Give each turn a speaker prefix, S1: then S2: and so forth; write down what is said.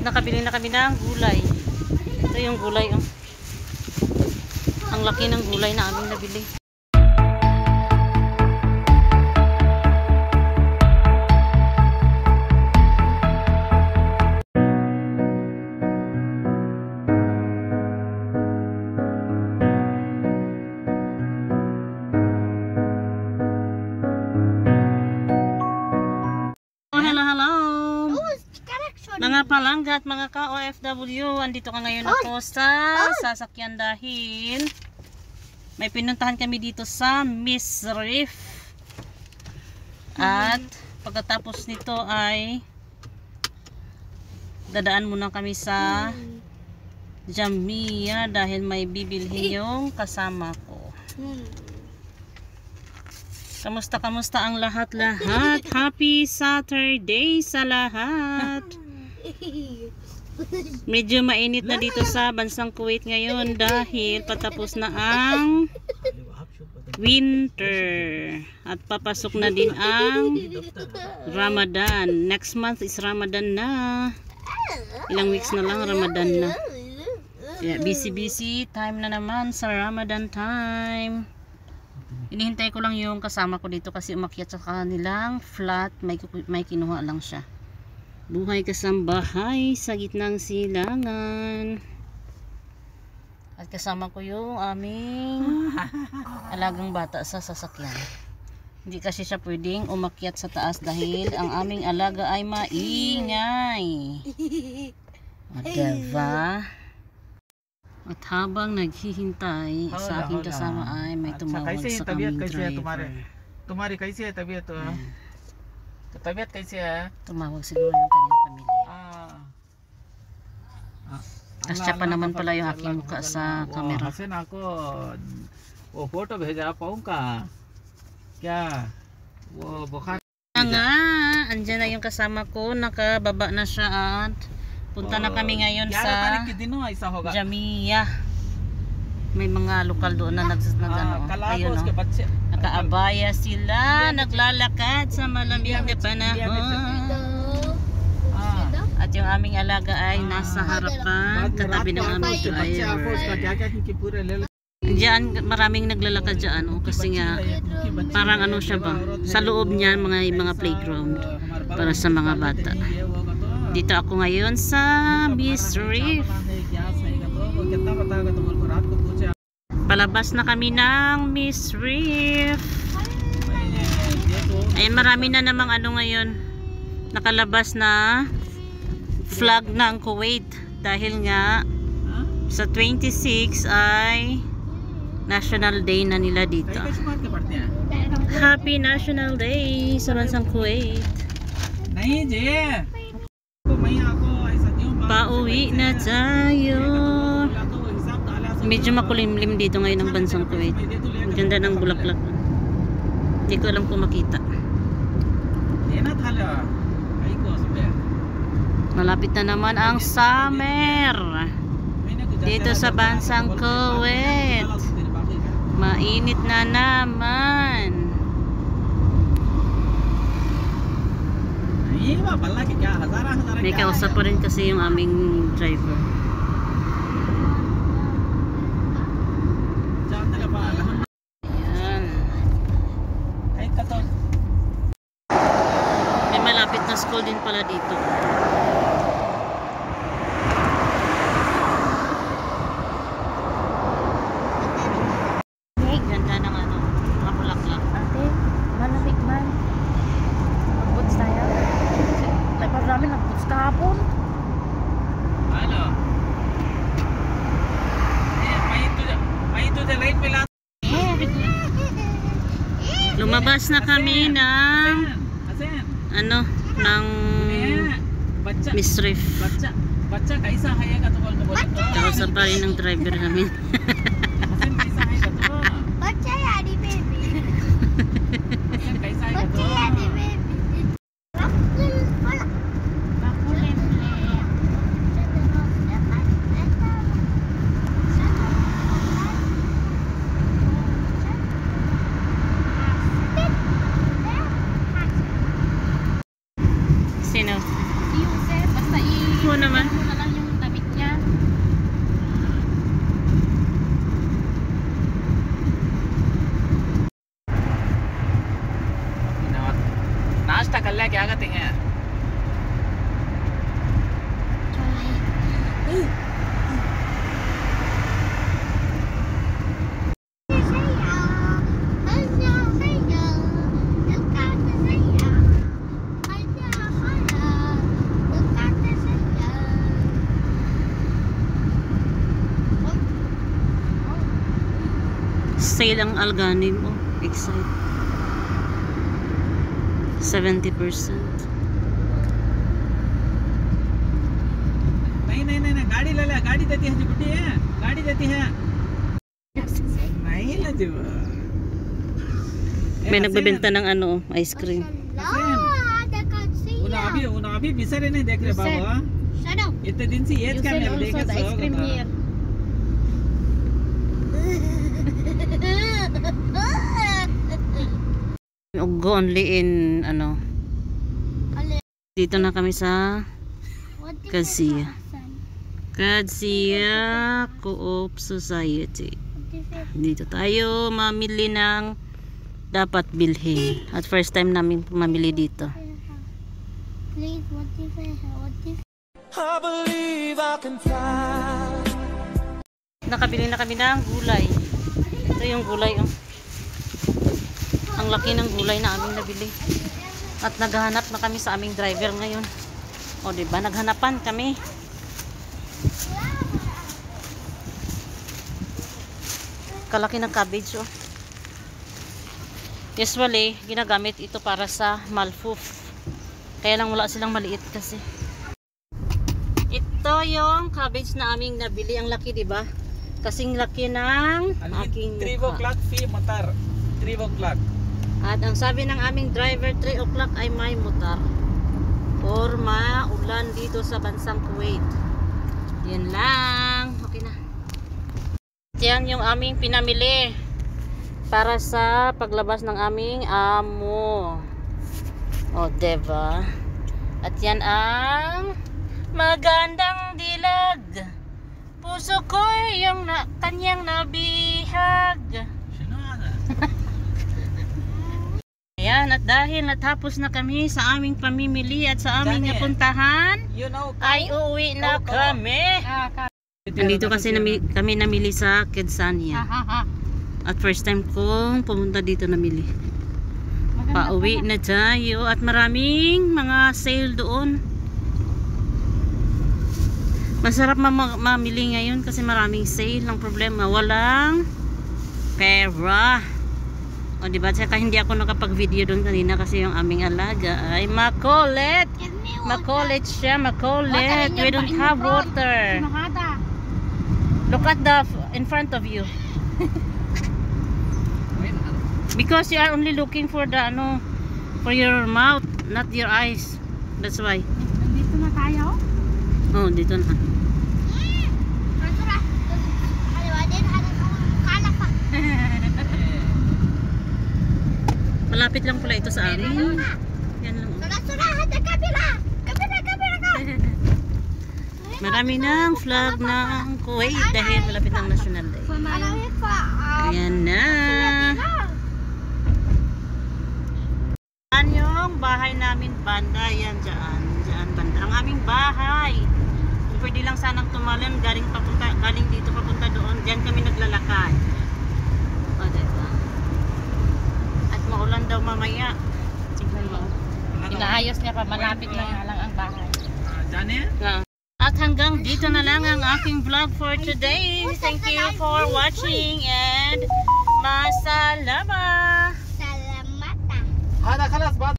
S1: Nakabili na kami ng gulay. Ito yung gulay, oh. Ang laki ng gulay na aming nabili. Mga palangga at mga ka-OFW, andito ka ngayon ako sa sasakyan dahil may pinuntahan kami dito sa Miss Reef. At pagkatapos nito ay dadaan muna kami sa Jamia dahil may bibilhin yung kasama ko. Kamusta ang lahat-lahat? Happy Saturday sa lahat! Medyo mainit na dito sa bansang Kuwait ngayon dahil patapos na ang winter at papasok na din ang Ramadan. Next month is Ramadan na. Ilang weeks na lang Ramadan na. Kaya busy time na naman sa Ramadan time. Inihintay ko lang yung kasama ko dito kasi umakyat sa kanilang flat. May kinuha lang siya. Buhay kasambahay sa gitnang silangan. At kasama ko yung aming alagang bata sa sasakyan. Hindi kasi siya pwedeng umakyat sa taas dahil ang aming alaga ay maingay. Diba? At habang naghihintay sa aking kasama ay may tumawag sa aming driver.
S2: Tumari kaisi hai tabiat to? Tabiat kaisi hai?
S1: Tumawag siguro yung kanyang pamilya. Kasya pa naman pala yung aking mukha sa camera.
S2: Hasan ako वो फोटो भेजा पाऊंगा क्या वो बुखार
S1: nga andyan na yung kasama ko, nakababa na siya at punta na kami ngayon sa Jamia. May mga lokal doon na ayun, no? Nakaabaya sila, naglalakad sa malamig na panahon. At yung aming alaga ay nasa harapan, katabi ng aming driver. Diyan, maraming naglalakad dyan, oh, kasi nga parang ano siya ba, sa loob niyan mga playground para sa mga bata. Dito ako ngayon sa Miss Reef. Palabas na kami ng Miss Reef. Ay, marami na namang ano ngayon nakalabas na flag ng Kuwait dahil nga sa 26 ay National Day na nila dito. Happy National Day sa bansang Kuwait. Pauwi na tayo. Medyo makulimlim dito ngayon ang bansang Kuwait. Ang ganda ng bulaklak. Hindi ko alam kung makita. Malapit na naman ang summer dito sa bansang Kuwait. Mainit na naman. May kausap pa rin kasi yung aming driver. Ayan. May malapit na school din pala dito. Lumabas na kami ng Miss Reef. Kausap pa rin ng driver namin. naman.
S3: Ano na lang yung damit niya.
S2: नाश्ता कर लिया क्या कहते हैं
S1: Sale ang Alganim. Oh, excite. 70%.
S2: नहीं गाड़ी ले ले गाड़ी देती है जी बुड्ढी है गाड़ी देती है नहीं लजू
S1: May nagbebenta ng ano, ice cream.
S2: उन्हें अभी बिसरे नहीं देख रहे बाबा इतने दिन से ये
S3: You
S2: क्या
S3: sell
S2: मेरे देखे
S3: also the ice cream here.
S1: Go only in ano. Dito na kami sa Kasia. Kasia Co-op Society. Dito tayo mamili ng dapat bilhin. At first time namin mamili dito.
S3: Please, what if
S4: I believe I can fly.
S1: Nakabili na kami ng gulay. Ito yung gulay. Oh. Ang laki ng gulay na aming nabili. At naghahanap na kami sa aming driver ngayon. O diba, naghanapan kami. Kalaki ng cabbage oh. Usually, ginagamit ito para sa malfoof. Kaya lang wala silang maliit kasi. Ito yung cabbage na aming nabili. Ang laki diba? Kasing laki ng aking
S2: 3
S1: mukha.
S2: o'clock fee motor 3 o'clock
S1: At ang sabi ng aming driver, 3 o'clock ay may mutar. Or maulan dito sa bansang Kuwait. Yan lang. Okay na. Yan yung aming pinamili para sa paglabas ng aming amo. O, diba? At yan ang magandang dilag. Puso ko yung kanyang nabihag. Ayan, at dahil natapos na kami sa aming pamimili at sa aming napuntahan,
S2: you know
S1: ay uuwi na kami. Nandito kasi kami namili sa Kedsania. At first time kong pumunta dito namili. Pauwi na tayo at maraming mga sale doon. Masarap mamili ngayon kasi maraming sale. Ang problema, walang pera. O diba, tsaka hindi ako nakapag-video doon kanina kasi yung aming alaga ay makulit. Makulit siya, makulit. We don't have water. Look at the in front of you. Because you are only looking for the ano, for your mouth, not your eyes. That's why.
S3: Nandito na tayo?
S1: Oh, dito na. Malapit lang pala ito sa amin. Yan lang. Marami ng flag ng Kuwait dahil malapit ng National Day. Ayan na. Yan yung bahay namin banda. Yan dyan. Dyan banda. Ang aming bahay. Kung pwede lang sanang tumalan galing dito papunta doon. Dyan kami naglalakad. O, diba? At maulan daw mamaya. Tignan mo.
S3: Inaayos niya pa, malapit na nga lang ang bahay.
S2: जाने
S1: At hanggang dito na lang ang aking vlog for today. Thank you for watching and masalama.
S2: هذا خلاص بعد